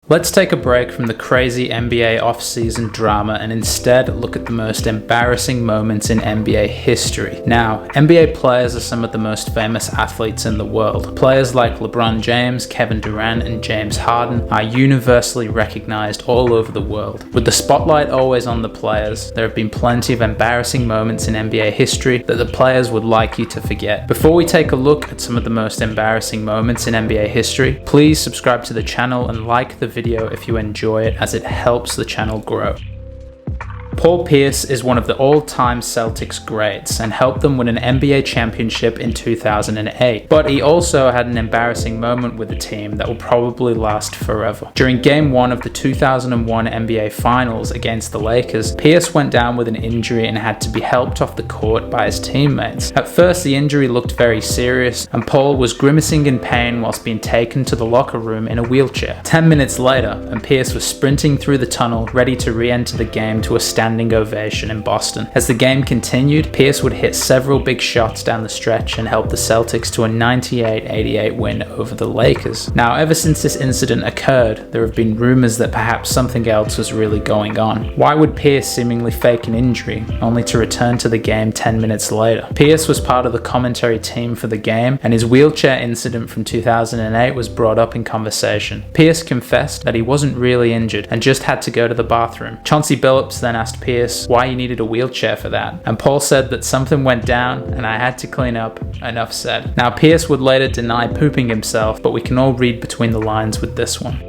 Let's take a break from the crazy NBA off-season drama and instead look at the most embarrassing moments in NBA history. Now, NBA players are some of the most famous athletes in the world. Players like LeBron James, Kevin Durant, and James Harden are universally recognized all over the world. With the spotlight always on the players, there have been plenty of embarrassing moments in NBA history that the players would like you to forget. Before we take a look at some of the most embarrassing moments in NBA history, please subscribe to the channel and like the video if you enjoy it, as it helps the channel grow. Paul Pierce is one of the all-time Celtics greats and helped them win an NBA championship in 2008, but he also had an embarrassing moment with the team that will probably last forever. During Game 1 of the 2001 NBA Finals against the Lakers, Pierce went down with an injury and had to be helped off the court by his teammates. At first, the injury looked very serious, and Paul was grimacing in pain whilst being taken to the locker room in a wheelchair. 10 minutes later, and Pierce was sprinting through the tunnel, ready to re-enter the game to a standing ovation in Boston. As the game continued, Pierce would hit several big shots down the stretch and help the Celtics to a 98-88 win over the Lakers. Now, ever since this incident occurred, there have been rumors that perhaps something else was really going on. Why would Pierce seemingly fake an injury, only to return to the game 10 minutes later? Pierce was part of the commentary team for the game, and his wheelchair incident from 2008 was brought up in conversation. Pierce confessed that he wasn't really injured and just had to go to the bathroom. Chauncey Billups then asked Pierce why he needed a wheelchair for that, and Paul said that something went down and I had to clean up. Enough said. Now, Pierce would later deny pooping himself, but we can all read between the lines with this one.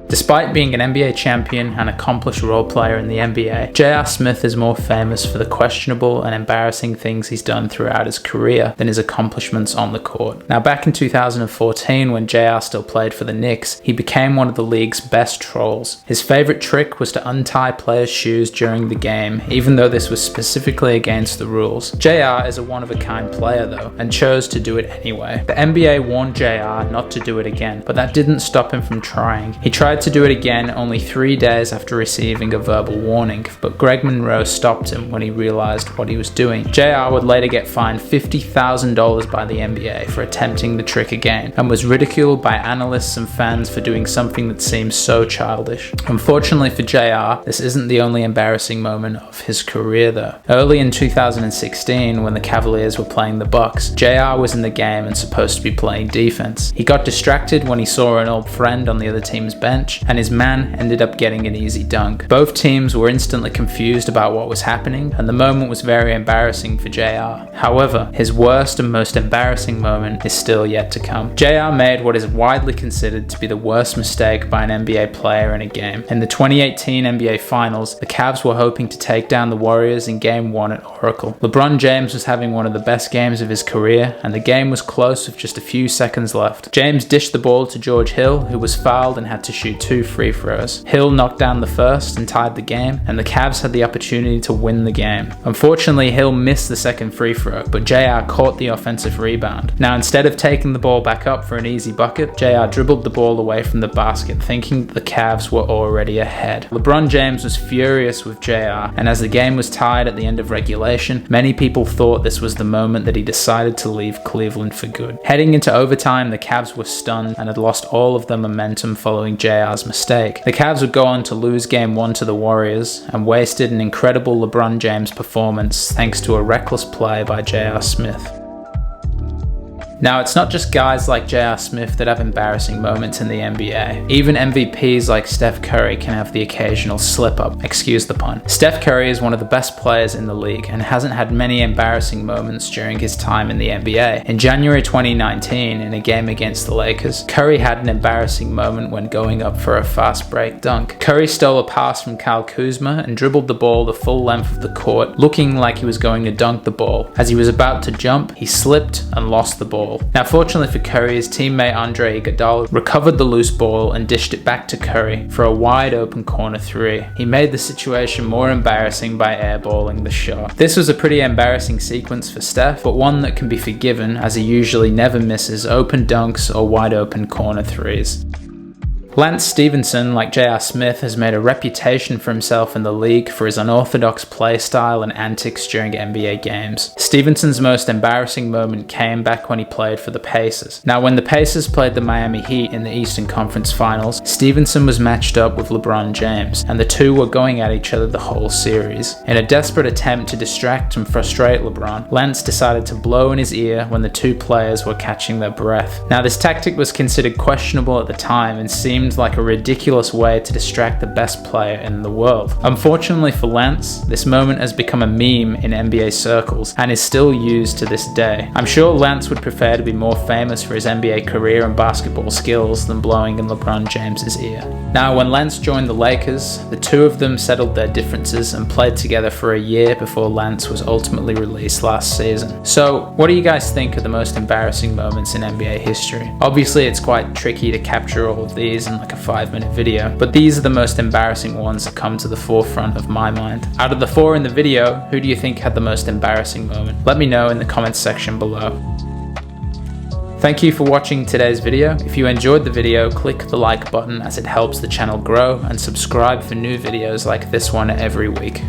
Despite being an NBA champion and accomplished role player in the NBA, J.R. Smith is more famous for the questionable and embarrassing things he's done throughout his career than his accomplishments on the court. Now, back in 2014, when J.R. still played for the Knicks, he became one of the league's best trolls. His favorite trick was to untie players' shoes during the game, even though this was specifically against the rules. J.R. is a one-of-a-kind player though, and chose to do it anyway. The NBA warned J.R. not to do it again, but that didn't stop him from trying. He tried to do it again only 3 days after receiving a verbal warning, but Greg Monroe stopped him when he realized what he was doing. JR would later get fined $50,000 by the NBA for attempting the trick again, and was ridiculed by analysts and fans for doing something that seems so childish. Unfortunately for JR, this isn't the only embarrassing moment of his career though. Early in 2016, when the Cavaliers were playing the Bucks, JR was in the game and supposed to be playing defense. He got distracted when he saw an old friend on the other team's bench, and his man ended up getting an easy dunk. Both teams were instantly confused about what was happening, and the moment was very embarrassing for JR. However, his worst and most embarrassing moment is still yet to come. JR made what is widely considered to be the worst mistake by an NBA player in a game. In the 2018 NBA Finals, the Cavs were hoping to take down the Warriors in Game 1 at Oracle. LeBron James was having one of the best games of his career, and the game was close with just a few seconds left. James dished the ball to George Hill, who was fouled and had to shoot 2 free throws. Hill knocked down the first and tied the game, and the Cavs had the opportunity to win the game. Unfortunately, Hill missed the second free throw, but JR caught the offensive rebound. Now, instead of taking the ball back up for an easy bucket, JR dribbled the ball away from the basket, thinking that the Cavs were already ahead. LeBron James was furious with JR, and as the game was tied at the end of regulation, many people thought this was the moment that he decided to leave Cleveland for good. Heading into overtime, the Cavs were stunned and had lost all of their momentum following JR's mistake. The Cavs would go on to lose Game 1 to the Warriors and wasted an incredible LeBron James performance thanks to a reckless play by J.R. Smith. Now, it's not just guys like J.R. Smith that have embarrassing moments in the NBA. Even MVPs like Steph Curry can have the occasional slip-up, excuse the pun. Steph Curry is one of the best players in the league and hasn't had many embarrassing moments during his time in the NBA. In January 2019, in a game against the Lakers, Curry had an embarrassing moment when going up for a fast break dunk. Curry stole a pass from Kyle Kuzma and dribbled the ball the full length of the court, looking like he was going to dunk the ball. As he was about to jump, he slipped and lost the ball. Now, fortunately for Curry, his teammate Andre Iguodala recovered the loose ball and dished it back to Curry for a wide open corner 3. He made the situation more embarrassing by airballing the shot. This was a pretty embarrassing sequence for Steph, but one that can be forgiven as he usually never misses open dunks or wide open corner 3s. Lance Stephenson, like J.R. Smith, has made a reputation for himself in the league for his unorthodox play style and antics during NBA games. Stevenson's most embarrassing moment came back when he played for the Pacers. Now, when the Pacers played the Miami Heat in the Eastern Conference Finals, Stevenson was matched up with LeBron James, and the two were going at each other the whole series. In a desperate attempt to distract and frustrate LeBron, Lance decided to blow in his ear when the two players were catching their breath. Now, this tactic was considered questionable at the time and seemed like a ridiculous way to distract the best player in the world. Unfortunately for Lance, this moment has become a meme in NBA circles and is still used to this day. I'm sure Lance would prefer to be more famous for his NBA career and basketball skills than blowing in LeBron James's ear. Now, when Lance joined the Lakers, the two of them settled their differences and played together for a year before Lance was ultimately released last season. So, what do you guys think are the most embarrassing moments in NBA history? Obviously, it's quite tricky to capture all of these in like a 5-minute video, but these are the most embarrassing ones that come to the forefront of my mind. Out of the 4 in the video, who do you think had the most embarrassing moment? Let me know in the comments section below. Thank you for watching today's video. If you enjoyed the video, click the like button as it helps the channel grow, and subscribe for new videos like this one every week.